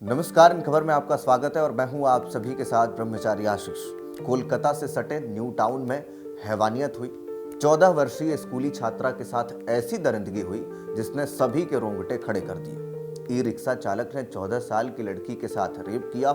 नमस्कार। इन खबर में आपका स्वागत है और मैं हूं आप सभी के साथ ब्रह्मचारी आशीष। कोलकाता से सटे न्यू टाउन में हैवानियत हुई। 14 वर्षीय स्कूली छात्रा के साथ ऐसी दरिंदगी हुई जिसने सभी के रोंगटे खड़े कर दिए। ई रिक्शा चालक ने 14 साल की लड़की के साथ रेप किया,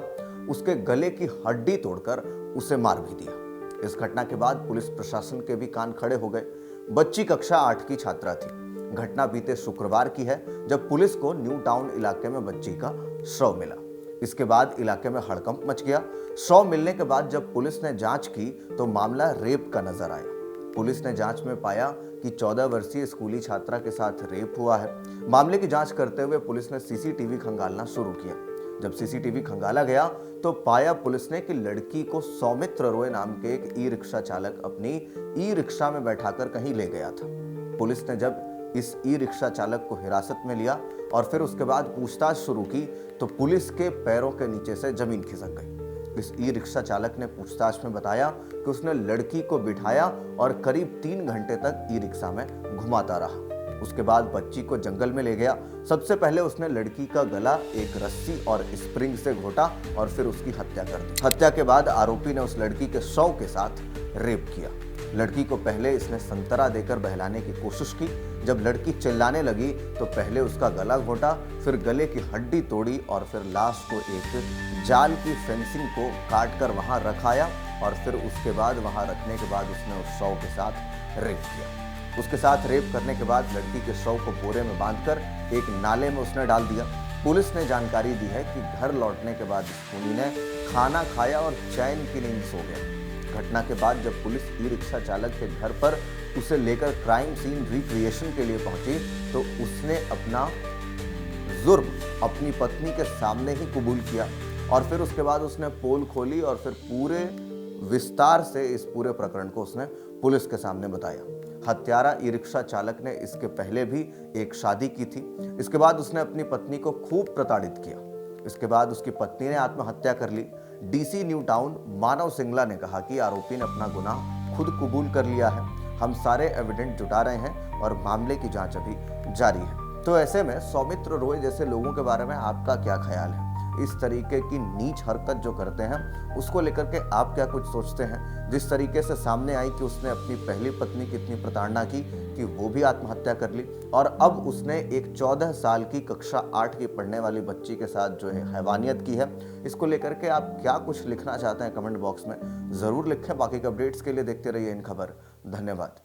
उसके गले की हड्डी तोड़कर उसे मार भी दिया। इस घटना के बाद पुलिस प्रशासन के भी कान खड़े हो गए। बच्ची कक्षा 8 की छात्रा थी। घटना बीते शुक्रवार की है जब पुलिस को न्यू टाउन इलाके में बच्ची का शव मिला। इसके बाद इलाके में हड़कंप मच गया। शव मिलने के बाद जब पुलिस ने जांच की तो मामला रेप का नजर आया। पुलिस ने जांच में पाया कि 14 वर्षीय स्कूली छात्रा के साथ रेप हुआ है। मामले की जांच करते हुए पुलिस ने सीसीटीवी खंगालना शुरू किया। जब सीसीटीवी खंगाला गया तो पाया पुलिस ने कि लड़की को सौमित्र रॉय नाम के एक ई रिक्शा चालक अपनी ई रिक्शा में बैठाकर कहीं ले गया था। पुलिस ने जब इस ई रिक्शा चालक को हिरासत में लिया और फिर उसके बाद पूछताछ शुरू की तो पुलिस के पैरों के नीचे से जमीन खिसक गई। इस ई रिक्शा चालक ने पूछताछ में बताया कि उसने लड़की को बिठाया और करीब 3 घंटे तक ई रिक्शा में घुमाता रहा। उसके बाद बच्ची को जंगल में ले गया। सबसे पहले उसने लड़की का गला एक रस्सी और स्प्रिंग से घोटा और फिर उसकी हत्या कर दी। हत्या के बाद आरोपी ने उस लड़की के शव के साथ रेप किया। लड़की को पहले इसने संतरा देकर बहलाने की कोशिश की। जब लड़की चिल्लाने लगी तो पहले उसका गला घोटा, फिर गले की हड्डी तोड़ी और फिर लाश को एक जाल की फेंसिंग को काट कर वहां रखाया और फिर उसके बाद वहां रखने के बाद उसने उस शव के साथ रेप किया। उसके साथ रेप करने के बाद लड़की के शव को बोरे में बांधकर एक नाले में उसने डाल दिया। पुलिस ने जानकारी दी है कि घर लौटने के बाद इस खूनी ने खाना खाया और चैन की नींद सो गया। घटना के बाद जब पुलिस ई रिक्शा चालक के घर पर उसे लेकर क्राइम सीन रिक्रिएशन के लिए पहुंची तो उसने अपना जुर्म अपनी पत्नी के सामने ही कबूल किया और फिर उसके बाद उसने पोल खोली और फिर पूरे विस्तार से इस पूरे प्रकरण को उसने पुलिस के सामने बताया। हत्यारा ई रिक्शा चालक ने इसके पहले भी एक शादी की थी। इसके बाद उसने अपनी पत्नी को खूब प्रताड़ित किया। इसके बाद उसकी पत्नी ने आत्महत्या कर ली। डीसी न्यू टाउन मानव सिंगला ने कहा कि आरोपी ने अपना गुनाह खुद कबूल कर लिया है। हम सारे एविडेंस जुटा रहे हैं और मामले की जांच अभी जारी है। तो ऐसे में सौमित्र रॉय जैसे लोगों के बारे में आपका क्या ख्याल है? इस तरीके की नीच हरकत जो करते हैं उसको लेकर के आप क्या कुछ सोचते हैं? जिस तरीके से सामने आई कि उसने अपनी पहली पत्नी की इतनी प्रताड़ना की कि वो भी आत्महत्या कर ली और अब उसने एक 14 साल की कक्षा 8 की पढ़ने वाली बच्ची के साथ जो है हैवानियत की है, इसको लेकर के आप क्या कुछ लिखना चाहते हैं कमेंट बॉक्स में ज़रूर लिखें। बाकी के अपडेट्स के लिए देखते रहिए इन खबर। धन्यवाद।